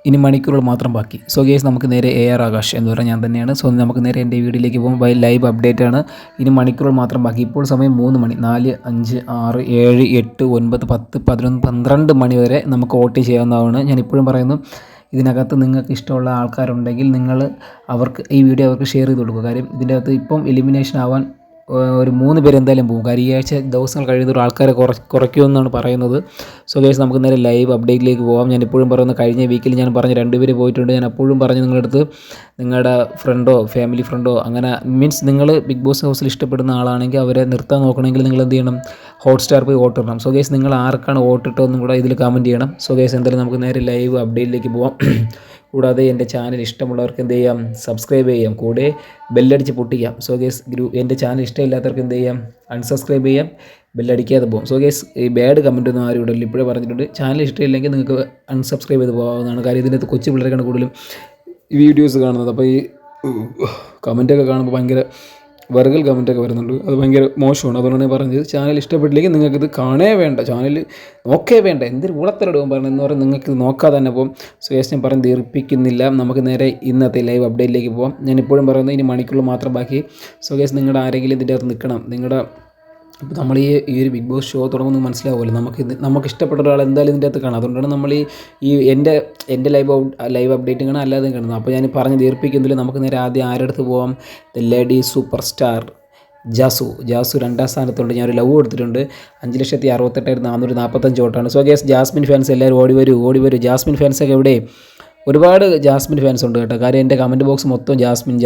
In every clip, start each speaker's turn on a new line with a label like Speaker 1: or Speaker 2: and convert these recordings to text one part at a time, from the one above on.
Speaker 1: ഇനി മണിക്കൂറുകൾ മാത്രം ബാക്കി. സോ ഗേസ് നമുക്ക് നേരെ AR ആകാശ് എന്ന് പറഞ്ഞാൽ ഞാൻ തന്നെയാണ്. സോ നമുക്ക് നേരെ എൻ്റെ വീഡിയോയിലേക്ക് പോകുമ്പോൾ ലൈവ് അപ്ഡേറ്റ് ആണ്. ഇനി മണിക്കൂറുകൾ മാത്രം ബാക്കി. ഇപ്പോൾ സമയം 3 മണി, 4, 5, 6, 7, 8, 9, 10, 11, 12 മണി വരെ നമുക്ക് വോട്ട് ചെയ്യാവുന്നതാണ്. ഞാൻ ഇപ്പോഴും പറയുന്നു, ഇതിനകത്ത് നിങ്ങൾക്ക് ഇഷ്ടമുള്ള ആൾക്കാരുണ്ടെങ്കിൽ നിങ്ങൾ ഈ വീഡിയോ അവർക്ക് ഷെയർ ചെയ്ത് കൊടുക്കുക. കാര്യം ഇതിൻ്റെ അകത്ത് ഇപ്പം എലിമിനേഷൻ ആവാൻ ഒരു 3 പേര് എന്തായാലും പോകും. കാര്യം ഈ ആഴ്ച ദിവസങ്ങൾ കഴിയുന്ന ആൾക്കാരെ കുറയ്ക്കുമെന്നാണ് പറയുന്നത്. സോ ഗൈസ് നമുക്ക് നേരെ ലൈവ് അപ്ഡേറ്റിലേക്ക് പോകാം. ഞാൻ എപ്പോഴും പറയുന്നത്, കഴിഞ്ഞ വീക്കിൽ ഞാൻ പറഞ്ഞ 2 പേര് പോയിട്ടുണ്ട്. ഞാൻ എപ്പോഴും പറഞ്ഞു നിങ്ങളുടെ അടുത്ത്, നിങ്ങളുടെ ഫ്രണ്ടോ ഫാമിലി ഫ്രണ്ടോ അങ്ങനെ മീൻസ് നിങ്ങൾ ബിഗ് ബോസ് ഹൗസിൽ ഇഷ്ടപ്പെടുന്ന ആളാണെങ്കിൽ അവരെ നിർത്താൻ നോക്കണമെങ്കിൽ നിങ്ങൾ എന്ത് ചെയ്യണം, ഹോട്ട്സ്റ്റാർ പോയി വോട്ട് ഇടണം. സോ ഗൈസ് നിങ്ങൾ ആർക്കാണ് വോട്ടിട്ടതെന്നും കൂടെ ഇതിൽ കമൻറ്റ് ചെയ്യണം. സോ ഗൈസ് എന്തായാലും നമുക്ക് നേരെ ലൈവ് അപ്ഡേറ്റിലേക്ക് പോകാം. കൂടാതെ എൻ്റെ ചാനൽ ഇഷ്ടമുള്ളവർക്ക് എന്ത് ചെയ്യാം, സബ്സ്ക്രൈബ് ചെയ്യാം, കൂടെ ബെല്ലടിച്ച് പൊട്ടിക്കാം. സോ ഗേസ് എൻ്റെ ചാനൽ ഇഷ്ടമില്ലാത്തവർക്ക് എന്ത് ചെയ്യാം, അൺസബ്സ്ക്രൈബ് ചെയ്യാം, ബെല്ലടിക്കാതെ പോകും. സോ ഗേസ് ഈ ബാഡ് കമൻറ്റ് ഒന്നും ആരും ഇടല്ലോ, ഇപ്പോഴേ പറഞ്ഞിട്ടുണ്ട്. ചാനൽ ഇഷ്ടമില്ലെങ്കിൽ നിങ്ങൾക്ക് അൺസബ്സ്ക്രൈബ് ചെയ്ത് പോകാവുന്നതാണ്. കാര്യം ഇതിനകത്ത് കൊച്ചു പിള്ളേർക്കാണ് കൂടുതലും ഈ വീഡിയോസ് കാണുന്നത്. അപ്പോൾ ഈ കമൻറ്റൊക്കെ കാണുമ്പോൾ ഭയങ്കര വെറുകൽ കമൻറ്റൊക്കെ വരുന്നുണ്ട്. അത് ഭയങ്കര മോശമാണ്. അതുകൊണ്ടാണ് ഞാൻ പറഞ്ഞത്, ചാനൽ ഇഷ്ടപ്പെട്ടില്ലെങ്കിൽ നിങ്ങൾക്കിത് കാണേ വേണ്ട, ചാനൽ നോക്കേ വേണ്ട. എന്തൊരു ഉളത്തരടും പറഞ്ഞെന്ന് പറഞ്ഞാൽ നിങ്ങൾക്ക് നോക്കാതെ തന്നെ പോകും. സോ ഞാൻ പറഞ്ഞ് ദീർഘിപ്പിക്കുന്നില്ല, നമുക്ക് നേരെ ഇന്നത്തെ ലൈവ് അപ്ഡേറ്റിലേക്ക് പോകാം. ഞാൻ ഇപ്പോഴും പറയുന്നത്, ഇനി മണിക്കൂർ മാത്രം ബാക്കി. സോ ഗൈസ് നിങ്ങളുടെ ആരെങ്കിലും ഇതിൻ്റെ അകത്ത് നിൽക്കണം. ഇപ്പോൾ നമ്മൾ ഈ ഒരു ബിഗ് ബോസ് ഷോ തുടങ്ങുന്നത് മനസ്സിലാവുമല്ലോ, നമുക്ക് ഇഷ്ടപ്പെട്ട ഒരാൾ എന്തായാലും ഇതിൻ്റെ അകത്ത് കാണാം. അതുകൊണ്ടാണ് നമ്മൾ എൻ്റെ ലൈവ് അപ്ഡേറ്റും കാണാം, അല്ലാതെ കാണുന്നത്. അപ്പോൾ ഞാൻ പറഞ്ഞ് ദീർഘിപ്പിക്കുന്നില്ല, നമുക്ക് നേരെ ആദ്യം ആരെടുത്ത് പോകാം. The lady super star Jasu 2ാം സ്ഥാനത്തുണ്ട്. ഞാനൊരു ലവ് കൊടുത്തിട്ടുണ്ട്. 5,68,445 വോട്ടാണ്. സോ ഗേസ് ജാസ്മിൻ ഫാൻസ് എല്ലാവരും ഓടി വരൂ. ജാസ്മിൻ ഫാൻസൊക്കെ എവിടെ? ഒരുപാട് ജാസ്മിൻ ഫാൻസ് ഉണ്ട് കേട്ടോ. കാര്യം എൻ്റെ കമൻറ്റ് ബോക്സ് മൊത്തം ജാസ്മിൻ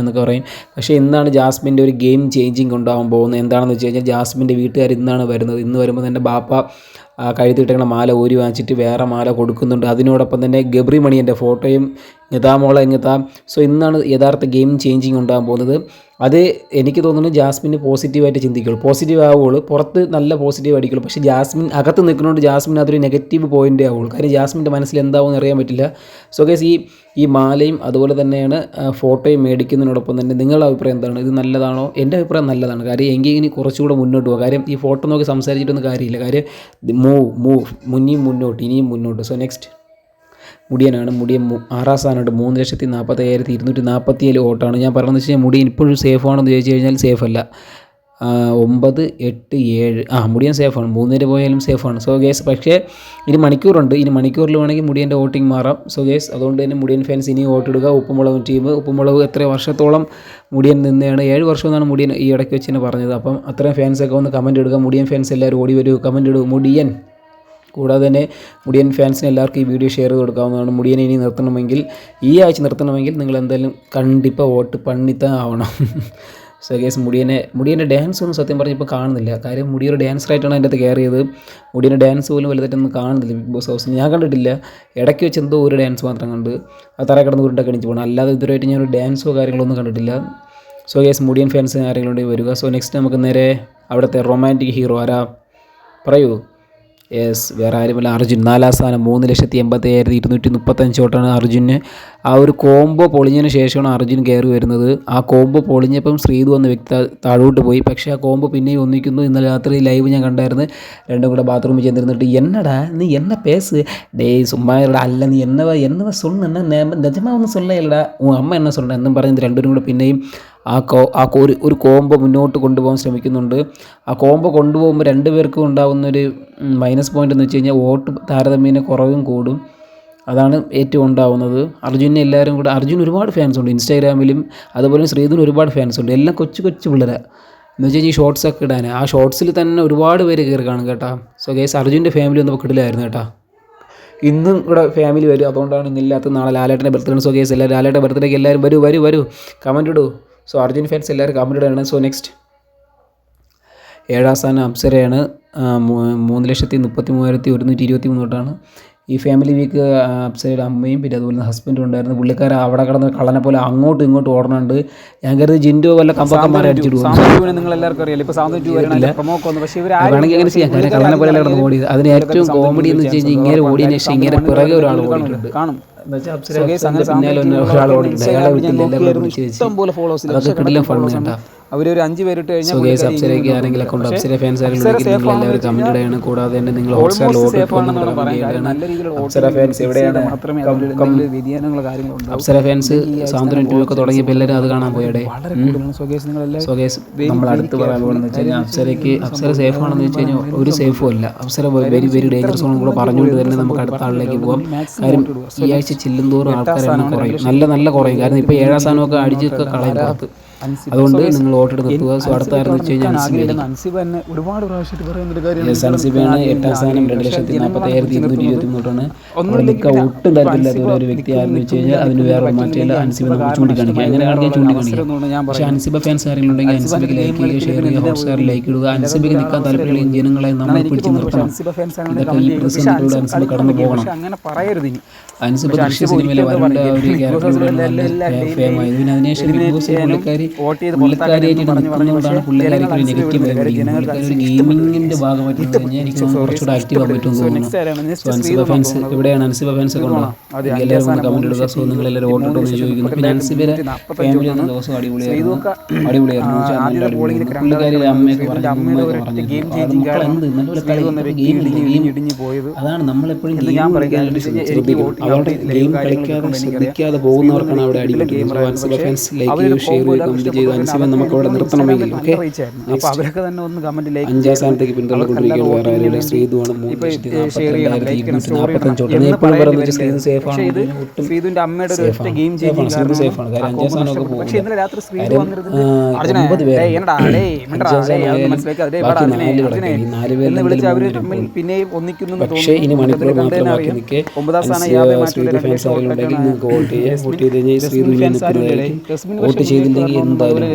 Speaker 1: എന്നൊക്കെ പറയും. പക്ഷേ ഇന്നാണ് ജാസ്മിൻ്റെ ഒരു ഗെയിം ചേഞ്ചിങ് ഉണ്ടാകാൻ പോകുന്നത്. എന്താണെന്ന് വെച്ച് കഴിഞ്ഞാൽ, ജാസ്മിൻ്റെ വീട്ടുകാർ ഇന്നാണ് വരുന്നത്. ഇന്ന് വരുമ്പോൾ എൻ്റെ ബാപ്പ കഴുത്തിട്ടേക്കണ മാല ഊരി വാങ്ങിച്ചിട്ട് വേറെ മാല കൊടുക്കുന്നുണ്ട്. അതിനോടൊപ്പം തന്നെ ഗബ്രി മണിയൻ്റെ ഫോട്ടോയും ഇങ്ങത്താ. സോ ഇന്നാണ് യഥാർത്ഥ ഗെയിം ചേഞ്ചിങ് ഉണ്ടാകാൻ പോകുന്നത്. അത് എനിക്ക് തോന്നുന്നു ജാസ്മിന് പോസിറ്റീവായിട്ട് ചിന്തിക്കുള്ളൂ, പോസിറ്റീവ് ആവുകയുള്ളൂ. പുറത്ത് നല്ല പോസിറ്റീവ് അടിക്കുള്ളൂ. പക്ഷേ ജാസ്മിൻ അകത്ത് നിൽക്കുന്നതുകൊണ്ട് ജാസ്മിൻ അതൊരു നെഗറ്റീവ് പോയിൻ്റേ ആവുള്ളൂ. കാര്യം ജാസ്മിൻ്റെ മനസ്സിൽ എന്താവുമെന്ന് അറിയാൻ പറ്റില്ല. സോ ഗൈസ് ഈ മാലയും അതുപോലെ തന്നെയാണ് ഫോട്ടോയും മേടിക്കുന്നതിനോടൊപ്പം തന്നെ നിങ്ങളുടെ അഭിപ്രായം എന്താണ്? ഇത് നല്ലതാണോ? എൻ്റെ അഭിപ്രായം നല്ലതാണ്. കാര്യം എങ്കിൽ ഇനി കുറച്ചുകൂടെ മുന്നോട്ട് പോകുക. കാര്യം ഈ ഫോട്ടോ നോക്കി സംസാരിച്ചിട്ടൊന്നും കാര്യമില്ല. കാര്യം ഇനിയും മുന്നോട്ട്. സോ നെക്സ്റ്റ് മുടിയൻ 6ാം സ്ഥാനമുണ്ട്. 3,45,247 വോട്ടാണ്. ഞാൻ പറഞ്ഞതെന്ന് വെച്ച് കഴിഞ്ഞാൽ മുടിയൻ ഇപ്പോഴും സേഫ് ആണെന്ന് ചോദിച്ചു കഴിഞ്ഞാൽ സേഫ് അല്ല. 9, 8, 7 മുടിയൻ സേഫാണ്. 3 വരെ പോയാലും സേഫാണ്. സോ ഗേസ് പക്ഷേ ഇനി മണിക്കൂറുണ്ട്. ഇനി മണിക്കൂറിൽ വേണമെങ്കിൽ മുടിയൻ്റെ വോട്ടിംഗ് മാറാം. സോ ഗേസ് അതുകൊണ്ട് തന്നെ മുടിയൻ ഫാൻസ് ഇനി വോട്ടിടുക. ഉപ്പുമുളക് എത്ര വർഷത്തോളം മുടിയൻ നിന്നെയാണ്? 7 വർഷം എന്നാണ് മുടിയൻ ഈ ഇടയ്ക്ക് വെച്ച് തന്നെ പറഞ്ഞത്. അപ്പം അത്രയും ഫാൻസൊക്കെ ഒന്ന് കമൻറ്റ് ഇടുക. മുടിയൻ ഫാൻസ് എല്ലാവരും ഓടി വരൂ, കമൻറ്റ് ഇടുക മുടിയൻ. കൂടാതെ തന്നെ മുടിയൻ ഫാൻസിന് എല്ലാവർക്കും ഈ വീഡിയോ ഷെയർ ചെയ്ത് കൊടുക്കാവുന്നതാണ്. മുടിയനെ ഇനി ഈ ആഴ്ച നിർത്തണമെങ്കിൽ നിങ്ങൾ എന്തായാലും കണ്ടിപ്പാக വോട്ട് പണിത്താൻ ആവണം. സോ ഗേസ് മുടിയൻ്റെ ഡാൻസ് ഒന്നും സത്യം പറഞ്ഞപ്പോൾ കാണുന്നില്ല. കാര്യം മുടിയൊരു ഡാൻസറായിട്ടാണ് അതിൻ്റെ അകത്ത് കയറിയത്. മുടിയൻ്റെ ഡാൻസ് പോലും വലുതായിട്ടൊന്നും കാണുന്നില്ല ബിഗ് ബോസ് ഹൗസിൽ. ഞാൻ കണ്ടിട്ടില്ല. ഇടയ്ക്ക് വെച്ച് എന്തോ ഒരു ഡാൻസ് മാത്രം കണ്ട് ആ തറ കിടന്ന് ഉരുണ്ടൊക്കെ എണിച്ച് പോകണം. അല്ലാതെ ഇതുവരെയായിട്ട് ഞാനൊരു ഡാൻസോ കാര്യങ്ങളൊന്നും കണ്ടിട്ടില്ല. സോ ഗേസ് മുടിയൻ ഫാൻസ് ആരെങ്കിലും ഉണ്ടെങ്കിൽ വരിക. സോ നെക്സ്റ്റ് നമുക്ക് നേരെ അവിടുത്തെ റൊമാൻറ്റിക് ഹീറോ ആരാ പറയൂ? വേറെ ആരുമല്ല, അർജുൻ 4ാം സ്ഥാനം. 3,87,235 വോട്ടാണ് അർജുന്. ആ ഒരു കോംബോ പൊളിഞ്ഞതിന് ശേഷമാണ് അർജുൻ കയറി വരുന്നത്. ആ കോംബോ പൊളിഞ്ഞപ്പം ശ്രീതു എന്ന വ്യക്തി താഴോട്ട് പോയി. പക്ഷേ ആ കോംബോ പിന്നെയും ഒന്നിക്കുന്നു. ഇന്നലെ രാത്രി ലൈവ് ഞാൻ കണ്ടായിരുന്നു. രണ്ടും കൂടെ ബാത്റൂമിൽ ചെന്നിരുന്നിട്ട്, എന്നടാ നീ എന്നെ പേസ് സുമ്മാരുടെ അല്ല, നീ എന്നവ സൊണ്ണ നിജമാ ഒന്നും സൊല്ലയില്ലടാ, അമ്മ എന്നെ സൊണ്ണ എന്നും പറഞ്ഞ് രണ്ടുപേരും കൂടെ പിന്നെയും ഒരു കോംബോ മുന്നോട്ട് കൊണ്ടുപോകാൻ ശ്രമിക്കുന്നുണ്ട്. ആ കോംബോ കൊണ്ടുപോകുമ്പോൾ 2 പേർക്കും ഉണ്ടാകുന്നൊരു മൈനസ് പോയിൻ്റ് എന്ന് വെച്ച് കഴിഞ്ഞാൽ വോട്ട് താരതമ്യേന കുറവും കൂടും. അതാണ് ഏറ്റവും ഉണ്ടാവുന്നത്. അർജുൻ ഒരുപാട് ഫാൻസ് ഉണ്ട് ഇൻസ്റ്റാഗ്രാമിലും, അതുപോലെ ശ്രീധുവിന് ഒരുപാട് ഫാൻസ് ഉണ്ട്. എല്ലാം കൊച്ചു പിള്ളേരെ എന്ന് വെച്ച് കഴിഞ്ഞാൽ ഈ ഷോർട്സൊക്കെ ഇടാൻ ആ ഷോർട്സിൽ തന്നെ ഒരുപാട് പേര് കയറി കാണും കേട്ടോ. സോ ഗൈസ് അർജുൻ്റെ ഫാമിലി ഒന്നും കിടിലായിരുന്നു കേട്ടോ. ഇന്നും ഇവിടെ ഫാമിലി വരും. അതുകൊണ്ടാണ് ഇന്നില്ലാത്ത നാളെ ലാലേട്ടൻ്റെ ബർത്ത്ഡേ. സോ ഗൈസ് എല്ലാവരും ലാലേട്ടൻ്റെ ബർത്ത്ഡേക്ക് എല്ലാവരും വരൂ കമൻറ്റ് ഇടൂ. സോ അർജുൻ ഫാൻസ് എല്ലാവരും കമൻറ്റ് ഇടാണ്. സോ നെക്സ്റ്റ് 7ാം സ്ഥാനം അപ്സരയാണ്. 3,33,123 വോട്ടാണ്. ഈ ഫാമിലി വീക്ക് അപ്സരയുടെ അമ്മയും പിന്നെ അതുപോലെ ഹസ്ബൻഡും ഉണ്ടായിരുന്നു. പുള്ളിക്കാരൻ അവിടെ കിടന്ന് കള്ളനെ പോലെ അങ്ങോട്ടും ഇങ്ങോട്ടും ഓടണുണ്ട്. ഞാൻ കരുതി ജിൻഡോ വല്ല കമ്പക്കന്മാരെ അടിച്ചിടും.
Speaker 2: നിങ്ങൾ എല്ലാവർക്കും അറിയാം. ഇപ്പോൾ
Speaker 1: വേണമെങ്കിൽ അങ്ങനെ ചെയ്യാം. കാരണം കള്ളനെ പോലെ കിടന്ന് ഓടിയത്. അതിന് ഏറ്റവും കോമഡി എന്ന് വെച്ച് കഴിഞ്ഞാൽ ഇങ്ങനെ ഓടിയതിന് ശേഷം ഇങ്ങനെ പിറകെ ഒരാൾ ഓടിയിട്ടുണ്ട്.
Speaker 2: കാണും
Speaker 1: പിന്നാലെ ഒരാൾ ഓടിയിട്ടുണ്ട്. അയാളെ വീട്ടിൽ എല്ലാവരും വിളിച്ച് വെച്ച് അതൊക്കെ കിടിലം ഫണ്ട് കേട്ടോ.
Speaker 2: അവരൊരു 5 പേരിട്ട് കഴിഞ്ഞാൽ
Speaker 1: അപ്സരയ്ക്ക് ആരെങ്കിലും അക്കൗണ്ട് അപ്സര ഫാൻസ് ആരെങ്കിലും നിങ്ങൾ എല്ലാവരും കമന്റ് ഇടയാണ്. കൂടാതെ തന്നെ നിങ്ങൾ ഹോട്ട്സ്റ്റാറിൽ അപ്സര ഫാൻസ് എവിടെയാണ്? അപ്സര ഫാൻസ് സാന്ത്വനം 2 ഒക്കെ തുടങ്ങിയപ്പോൾ എല്ലാവരും അത് കാണാൻ പോയടെ. നമ്മൾ അടുത്ത് പറയാൻ പോകുന്നത് വെച്ച് കഴിഞ്ഞാൽ അപ്സര സേഫ് ആണെന്ന് വെച്ച് കഴിഞ്ഞാൽ ഒരു സേഫും അല്ല. അപ്സര വെരി വെരി ഡേഞ്ചറസ് ആണെന്ന് കൂടെ പറഞ്ഞുകൊണ്ട് തന്നെ നമുക്ക് അടുത്ത ആളിലേക്ക് പോകാം. കാര്യം ഈ ആഴ്ച ചെല്ലുന്തോറും ആൾക്കാരെണ്ണം കുറയും, നല്ല കുറയും. കാരണം ഇപ്പോൾ 7ാം സ്ഥാനമൊക്കെ അടിച്ചൊക്കെ കളയും പുറത്ത്. അതുകൊണ്ട് നിങ്ങൾ വോട്ടെടുത്ത് നിർത്തുക. സോ അടുത്തായിരുന്നു വെച്ച് കഴിഞ്ഞാൽ അൻസിബയാണ് 8ാം സ്ഥാനം 2,40,223. ഒട്ടും താല്പര്യമില്ലാത്ത ഒരു വ്യക്തി ആരെന്ന് വെച്ച് കഴിഞ്ഞാൽ അതിന് വേറെ മാറ്റില്ല. അൻസിബ നമുക്ക് ചൂണ്ടിക്കാണിക്കുക, എങ്ങനെ കാണിക്കാൻ ചൂണ്ടിക്കാണിക്കുക. പക്ഷേ അൻസിബ ഫാൻസ് ആരെങ്കിലും ഉണ്ടെങ്കിൽ അൻസിബയ്ക്ക് ലൈക്ക് ചെയ്യുക, ഷെയർ ചെയ്യുക, ഹോട്ട്സ്റ്റാറിൽ ലൈക്ക് ഇടുക. അൻസിബയ്ക്ക് നിൽക്കാൻ താല്പര്യമുള്ള ജനങ്ങളെ നമ്മൾ പിടിച്ചു നിർത്തണം. ഇതൊക്കെ ഈ പ്രതിസന്ധിയിലൂടെ അൻസിബ കടന്നു പോകണം. അൻസിബ ദൃശ്യ സിനിമയിലെ വരേണ്ട ഒരു ക്യാരക്ടറിലൂടെ നല്ല ഫേമായി. അതിനുശേഷം പുള്ളിക്കാരിയായിട്ട് നിൽക്കുന്നതുകൊണ്ടാണ് പുള്ളിക്കാരിക്ക് ഒരു നെഗറ്റീവ് പുള്ളിക്കാരി ഒരു ഗെയിമിങ്ങിൻ്റെ ഭാഗമായിട്ട് കഴിഞ്ഞാൽ എനിക്ക് കുറച്ചുകൂടെ ആക്റ്റീവ് ആകാൻ പറ്റുമെന്ന് തോന്നുന്നു. സോ അൻസിബ ഫാൻസ് എവിടെയാണ്? അൻസിബ ഫാൻസ് ഒക്കെ ഉണ്ടോ? എല്ലാവരും ഒന്ന് കമൻറ്റ് ഇടുക. സോ നിങ്ങൾ എല്ലാവരും വോട്ടിട്ടോന്ന് ചോദിക്കുന്നു. പിന്നെ അൻസിബയുടെ ഫാമിലി ഒന്നും ദിവസം അടിപൊളിയായിരുന്നു. പുള്ളിക്കാരി അമ്മയൊക്കെ പറഞ്ഞു അതാണ് നമ്മളെപ്പോഴും ഗെയിം കളിക്കാനായിട്ട് ശ്രദ്ധിക്കണം. അവരുടെ ഗെയിം കളിക്കാതെ ശ്രദ്ധിക്കാതെ പോകുന്നവർക്കാണ് അവിടെ അടിപൊളി. അൻസിബ ഫാൻസ് ലൈക്ക് ചെയ്യുക, ഷെയർ ചെയ്യുക, കമൻറ്റ് ചെയ്ത് അൻസിബ നമുക്ക് അവിടെ നിർത്തണമെങ്കിൽ ഓക്കെ. 5ാം സ്ഥാനത്തേക്ക് പിന്തള്ളിക്കൊണ്ടിരിക്കുകയാണ്. വേറെ ആരും ശ്രീധുവാണ് 3,42,245. എപ്പോഴും പറയുന്നത് ശ്രീധു സേഫ് ആണ്. ഒട്ടും ശ്രീധുവിൻ്റെ അമ്മയുടെ ശ്രീധു സേഫാണ്. കാര്യം 5ാം സ്ഥാനമൊക്കെ പോകും. 9 പേര് 5ാം സ്ഥാനം ബാക്കി 4 കിടക്കും. ഈ 4 പേര് പക്ഷേ ഇനി മണിക്കൂർ മാത്രമാക്കി നിൽക്കെ ശ്രീധു ഫാൻസ് ആരെങ്കിലും നിങ്ങൾക്ക് വോട്ട് ചെയ്യുക. വോട്ട് ചെയ്ത് കഴിഞ്ഞാൽ ശ്രീധുവിനെ നിൽക്കുന്നതായിരിക്കും. വോട്ട് ചെയ്തില്ലെങ്കിൽ എന്തായാലും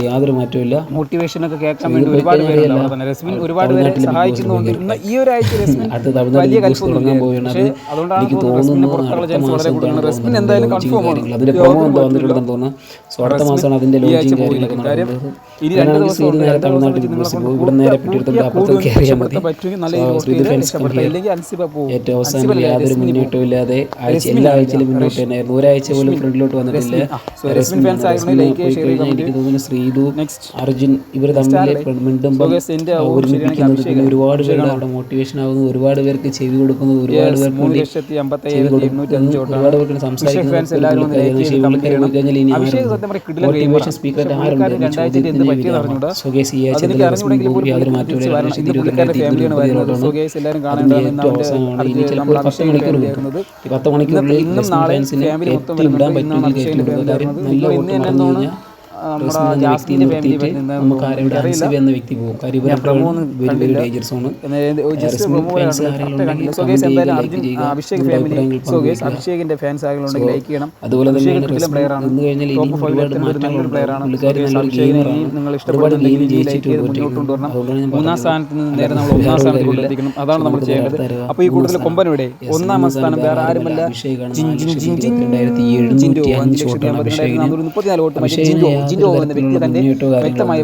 Speaker 1: യാതൊരു മാറ്റമില്ല.
Speaker 2: മോട്ടിവേഷനൊക്കെ കേൾക്കാൻ വേണ്ടി ഒരുപാട് ഒരുപാട് പേരെ സഹായിക്കുന്നു. ഈ ഒരാഴ്ച
Speaker 1: അടുത്ത തമിഴ്നാട്ടിൽ തുടങ്ങാൻ പോവുകയാണ്. എനിക്ക് തോന്നുന്നു അടുത്ത മാസം റെസ്മിൻ എന്തായാലും കൺഫേം ആണ്. അതിന്റെ പ്രൊമോ എന്തോ വന്നിട്ടുണ്ടെന്ന് തോന്നുന്നു. സോ അടുത്ത മാസമാണ് അതിന്റെ ലോഞ്ചിങ് കാര്യങ്ങളൊക്കെ നടക്കുന്നത്. നേരെ തമിഴ്നാട്ടിൽ ഇവിടെ നേരെ പിറ്റെടുത്തിട്ട് അപ്പുറത്തേക്ക് അറിയാൻ മതി. ഏറ്റവും അവസാനം യാതൊരു മുന്നേറ്റവും ഇല്ലാതെ എല്ലാ ആഴ്ചയിലും മുന്നോട്ട് തന്നെയായിരുന്നു. ഒരാഴ്ച പോലും ഫ്രണ്ടിലോട്ട് വന്നിട്ടില്ല. എനിക്ക് തോന്നുന്നു ശ്രീധു, അർജുൻ ഇവർ തമ്മിൽ മിണ്ടുമ്പോൾ ഒരുമിപ്പിക്കുന്നത് ഒരുപാട് പേരുടെ അവിടെ മോട്ടിവേഷൻ ആകുന്നു. ഒരുപാട് പേർക്ക് ചെവി കൊടുക്കുന്നു. ഒരുപാട് പേർക്ക് ഒരുപാട് പേർക്ക് സംസാരിക്കുന്നത്. മോട്ടിവേഷൻ സ്പീക്കർ ആരുണ്ട്? യാതൊരു മാറ്റമില്ല. ഏറ്റവും അവസാനമാണ്. ഇനി ചിലപ്പോൾ 10 മണിക്കൂർ കിട്ടും. ഈ 10 മണിക്കൂറിൽ ഫാൻസിന് ഇടാൻ പറ്റുമെങ്കിൽ കാര്യം നല്ല വോട്ട് പറഞ്ഞു കഴിഞ്ഞാൽ നമുക്ക് ആരുടെ അൻസിബ എന്ന വ്യക്തി പോകും. കാര്യം വെരി ഡേഞ്ചറസ് ആണ്. അതുപോലെ തന്നെയാണ് നിന്ന് കഴിഞ്ഞാൽ ഇനി ഒരുപാട് മാറ്റങ്ങളുണ്ട്. പുള്ളിക്കാരി നല്ലൊരു ഗെയിമറാണ്. ഒരുപാട് ഗെയിം ജയിച്ചിട്ടുണ്ട്. അതുകൊണ്ടാണ് ഞാൻ
Speaker 2: 3ാം സ്ഥാനത്ത് നിന്ന് നേരെ നമ്മൾ 1ാം സ്ഥാനത്ത് എത്തിക്കണം. അതാണ് നമ്മൾ ചെയ്യേണ്ടത്. അപ്പോൾ ഈ കൂടുതൽ കൊമ്പനിവിടെ 1ാം സ്ഥാനം വേറെ ആരുമല്ല, 24 വോട്ട് ജിൻഡോ എന്ന വ്യക്തി തന്റെ വ്യക്തമായ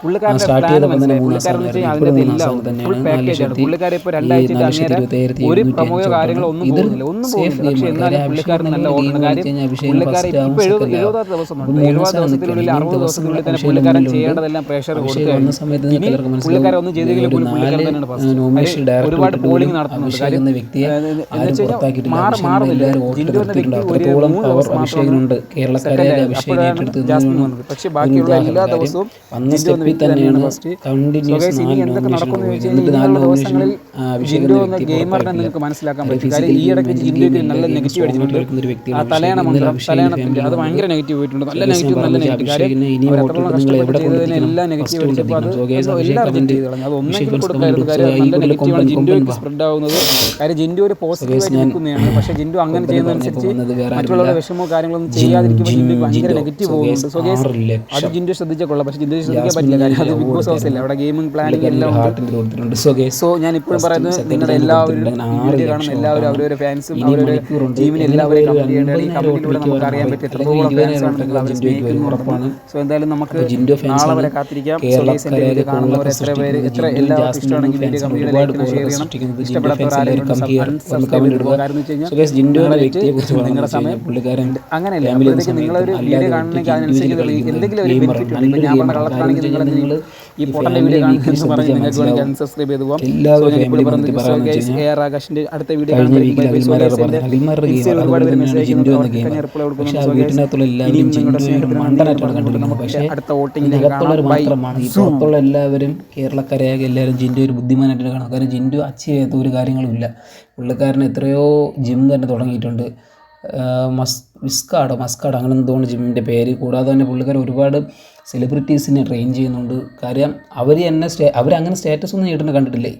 Speaker 2: പുള്ളിക്കാരെ ഇപ്പോൾ 2 ആഴ്ച ഒരു പ്രമോയോ കാര്യങ്ങളോ ഒന്നും പോകുന്നില്ല. പക്ഷേ എന്നാലും പുള്ളിക്കാരന് നല്ല ഓടുന്ന കാര്യം പുള്ളിക്കാരെ ഇപ്പോൾ 70 ദിവസമുണ്ട്. 70 ദിവസത്തിനുള്ളിൽ 60 ദിവസത്തിനുള്ളിൽ തന്നെ പുള്ളിക്കാരൻ ചെയ്യേണ്ടതെല്ലാം പ്രേഷർ കൊടുക്കുകയാണ്. പുള്ളിക്കാരെ ഒന്നും ചെയ്തെങ്കിലും പോലും പുള്ളിക്കാരൻ തന്നെയാണ് ഒരുപാട് പോളിംഗ് നടത്തുന്നുണ്ട്. കാര്യം എന്ന് വെച്ച് കഴിഞ്ഞാൽ മാറുന്നില്ല. ജിൻഡോ എന്ന വ്യക്തി ഒരു 3 ദിവസം മാത്രമാണ് ജാസ്മിൻ വന്നത്. പക്ഷേ ബാക്കിയുള്ള എല്ലാ ദിവസവും ജിൻഡോ എന്ന വ്യക്തി തന്നെയാണ് ഫസ്റ്റ്. ഇനി എന്തൊക്കെ നടക്കുന്നു ചോദിച്ചു കഴിഞ്ഞാൽ ദിവസങ്ങളിൽ ജിൻഡോ എന്ന ഗെയിമറിനെ നിങ്ങൾക്ക് മനസ്സിലാക്കാൻ പറ്റും. കാര്യം ഈ ഇടയ്ക്ക് ജിൻഡോയ്ക്ക് നല്ല നെഗറ്റീവ് അടിച്ചിട്ടുണ്ട്. ആ തലയണ മന്ത്രം, തലയണത്തിൻ്റെ അത് ഭയങ്കര നെഗറ്റീവ് പോയിട്ടുണ്ട്. നല്ല നെഗറ്റീവ് കാര്യം എത്രത്തോളം കഷ്ടപ്പെട്ട് ചെയ്തതിന് എല്ലാ നെഗറ്റീവ് അടിച്ചപ്പോൾ അത് എല്ലാം റിജക്ട് ചെയ്ത് കളഞ്ഞു. അത് ഒന്നെങ്കിലും കൊടുക്കായിരുന്നു. കാര്യം നല്ല നെഗറ്റീവാണ് ജിൻഡോയ്ക്ക് സ്പ്രെഡ് ആവുന്നത്. കാര്യം ജിൻഡോ ഒരു പോസിറ്റീവായിട്ട് നിൽക്കുന്നതാണ്. പക്ഷേ ജിൻഡോ അങ്ങനെ ചെയ്യുന്നതനുസരിച്ച് മറ്റുള്ളവരുടെ വിഷമോ കാര്യങ്ങളൊന്നും ചെയ്യാതിരിക്കുമ്പോൾ ജിൻഡോയ്ക്ക് ഭയങ്കര നെഗറ്റീവ് പോകുന്നുണ്ട്. സോ ഗൈസ് അത് ജിൻഡോ ശ്രദ്ധിച്ചാൽ കൊള്ളാം. പക്ഷേ ജിൻഡോ ശ്രദ്ധിക്കാൻ പറ്റില്ല. കാര്യം അത് ബിഗ് ബോസ് ഹൗസ് അല്ല. അവിടെ ഗെയിമിംഗ് പ്ലാനിങ് എല്ലാം ഉണ്ട്. സോ ഞാൻ ഇപ്പോഴും പറയുന്നത് നിങ്ങളുടെ എല്ലാവരും വീഡിയോ കാണുന്ന എല്ലാവരും അവരവരുടെ ഫാൻസും അവരവരുടെ ടീമിനെ എല്ലാവരെയും കമന്റ് ചെയ്യേണ്ടതാണ്. ഈ കമന്റിലൂടെ നമുക്ക് അറിയാൻ പറ്റും എത്രത്തോളം ഫാൻസാണ് നിങ്ങൾ അവർ സ്നേഹിക്കുന്നുണ്ടെന്ന്. സോ എന്തായാലും നമുക്ക് നാളെ വരെ കാത്തിരിക്കാം. സോ ഗൈസ് എൻ്റെ വീഡിയോ കാണുന്നവർ എത്ര പേര് എല്ലാവർക്കും ഇഷ്ടമാണെങ്കിൽ വീഡിയോ കമന്റ് ലൈക്ക് ഷെയർ ചെയ്യണം. ഇഷ്ടപ്പെടാത്തവർ ആരെങ്കിലും സബ്സ്ക്രൈബ് ചെയ്യുക. കാരണം എന്ന് വെച്ച് കഴിഞ്ഞാൽ നിങ്ങളുടെ സമയം അങ്ങനെയല്ല. അപ്പോഴത്തേക്ക് നിങ്ങളൊരു വീഡിയോ കാണണമെങ്കിൽ അതിനനുസരിച്ച് എന്തെങ്കിലും ഒരു ബെനിഫിറ്റ് ഉണ്ട്. ഇപ്പോൾ ഞാൻ പറഞ്ഞ കള്ളത്തിലാണെങ്കിൽ നിങ്ങൾ ഈ പൊട്ടൻ്റെ വീഡിയോ കാണുമെന്ന് പറഞ്ഞ് നിങ്ങൾക്ക് വേണമെങ്കിൽ അൺസബ്സ്ക്രൈബ് ചെയ്ത് പോകാം. ആകാശിൻ്റെ അടുത്ത വീഡിയോ ഒരുപാട് പേര് മെസ്സേജ് റിപ്ലൈ കൊടുക്കുന്നു. അടുത്ത വോട്ടിംഗ്
Speaker 1: പുറത്തുള്ള എല്ലാവരും കേരളക്കരയാകെ എല്ലാവരും ജിൻഡു ഒരു ബുദ്ധിമാനായിട്ട് കാണും. കാരണം ജിൻഡു അച്ചീവ് ചെയ്യാത്ത ഒരു കാര്യങ്ങളുമില്ല. പുള്ളിക്കാരൻ എത്രയോ ജിം തന്നെ തുടങ്ങിയിട്ടുണ്ട്. മസ്കാഡോ അങ്ങനെ എന്തോന്ന് ജിമ്മിൻ്റെ പേര്. കൂടാതെ തന്നെ പുള്ളിക്കാരൻ ഒരുപാട് സെലിബ്രിറ്റീസിനെ ട്രെയിൻ ചെയ്യുന്നുണ്ട്. കാര്യം അവരങ്ങനെ സ്റ്റാറ്റസ് ഒന്നും ഇടുന്ന കണ്ടിട്ടില്ലേ.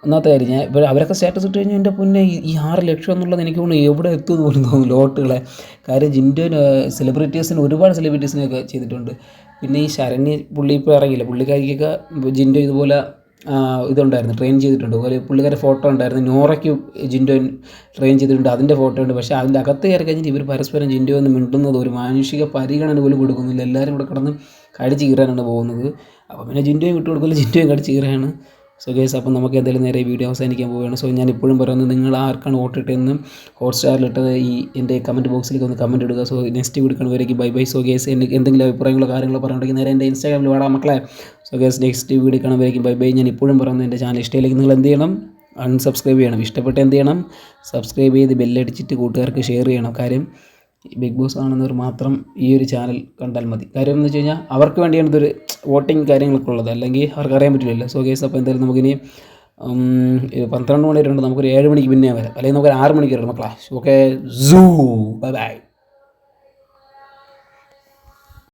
Speaker 1: ഒന്നാമത്തെ കാര്യം ഞാൻ ഇപ്പോൾ അവരൊക്കെ സ്റ്റാറ്റസ് ഇട്ട് കഴിഞ്ഞാൽ എൻ്റെ പൊന്നെ ഈ 6 ലക്ഷം എന്നുള്ളത് എനിക്ക് തോന്നുന്നു എവിടെ എത്തുമെന്ന് പോലും തോന്നുന്നു ലോട്ടുകളെ. കാര്യം ജിൻഡുവിന് ഒരുപാട് സെലിബ്രിറ്റീസിനെയൊക്കെ ചെയ്തിട്ടുണ്ട്. പിന്നെ ഈ ശരണ്യ പുള്ളി ഇപ്പോൾ ഇറങ്ങിയില്ല, പുള്ളിക്കാരിക്കൊക്കെ ജിൻഡു ഇതുപോലെ ഇതുണ്ടായിരുന്നു, ട്രെയിൻ ചെയ്തിട്ടുണ്ട്. അതുപോലെ പുള്ളിക്കാരുടെ ഫോട്ടോ ഉണ്ടായിരുന്നു. നോറയ്ക്ക് ജിൻഡു ട്രെയിൻ ചെയ്തിട്ടുണ്ട്, അതിൻ്റെ ഫോട്ടോ ഉണ്ട്. പക്ഷേ അതിൻ്റെ അകത്ത് കയറി കഴിഞ്ഞിട്ട് ഇവർ പരസ്പരം ജിൻഡു എന്ന് മിണ്ടുന്നത് ഒരു മാനുഷിക പരിഗണന പോലും കൊടുക്കുന്നില്ല. എല്ലാവരും കൂടെ കിടന്ന് കടിച്ച് കീറാനാണ് പോകുന്നത്. അപ്പോൾ പിന്നെ ജിൻഡുവും വിട്ടു കൊടുക്കില്ല, ജിൻഡുവും കടിച്ച് കീറുകയാണ്. സോ ഗൈസ്, അപ്പം നമുക്ക് എന്തായാലും നേരെ വീഡിയോ അവസാനിക്കാൻ പോവുകയാണ്. സോ ഞാൻ ഇപ്പോഴും പറയുന്നത്, നിങ്ങൾ ആർക്കാണ് വോട്ടിട്ടെന്നും ഹോട്ട്സ്റ്റാറിലിട്ടത് ഈ എൻ്റെ കമൻറ്റ് ബോക്സിലേക്ക് ഒന്ന് കമൻറ്റ് ഇടുക. സോ നെക്സ്റ്റ് വീഡിയോ കാണുമ്പോഴേക്കും ബൈ ബൈ. സോ ഗൈസ്, എന്തെങ്കിലും അഭിപ്രായങ്ങളോ കാര്യങ്ങളോ പറഞ്ഞിട്ടുണ്ടെങ്കിൽ നേരെ എൻ്റെ ഇൻസ്റ്റാഗ്രാമിൽ വാടാ മക്കളെ. സോ ഗൈസ്, നെക്സ്റ്റ് വീഡിയോ കാണുമ്പോഴേക്കും ബൈ ബൈ. ഞാൻ ഇപ്പോഴും പറയുന്നത്, എൻ്റെ ചാനൽ ഇഷ്ടമില്ലെങ്കിൽ നിങ്ങൾ എന്ത് ചെയ്യണം? അൺസബ്സ്ക്രൈബ് ചെയ്യണം. ഇഷ്ടപ്പെട്ട് എന്ത് ചെയ്യണം? സബ്സ്ക്രൈബ് ചെയ്ത് ബെല്ലടിച്ചിട്ട് കൂട്ടുകാർക്ക് ഷെയർ ചെയ്യണം. കാര്യം ബിഗ് ബോസ് കാണുന്നവർ മാത്രം ഈ ഒരു ചാനൽ കണ്ടാൽ മതി. കാര്യം എന്ന് വെച്ച് കഴിഞ്ഞാൽ അവർക്ക് വേണ്ടിയാണ് ഇതൊരു വോട്ടിങ് കാര്യങ്ങളൊക്കെ ഉള്ളത്, അല്ലെങ്കിൽ അവർക്ക് അറിയാൻ പറ്റില്ലല്ലോ. സോ ഗൈസ്, അപ്പോൾ എന്തായാലും നമുക്കിനി 12 മണി വരെ ഉണ്ട്. നമുക്കൊരു 7 മണിക്ക് പിന്നെ വരാം, അല്ലെങ്കിൽ നമുക്കൊരു 6 മണിക്ക് വരാം മക്കളെ. ഓക്കെ, സൂ ബൈ ബൈ.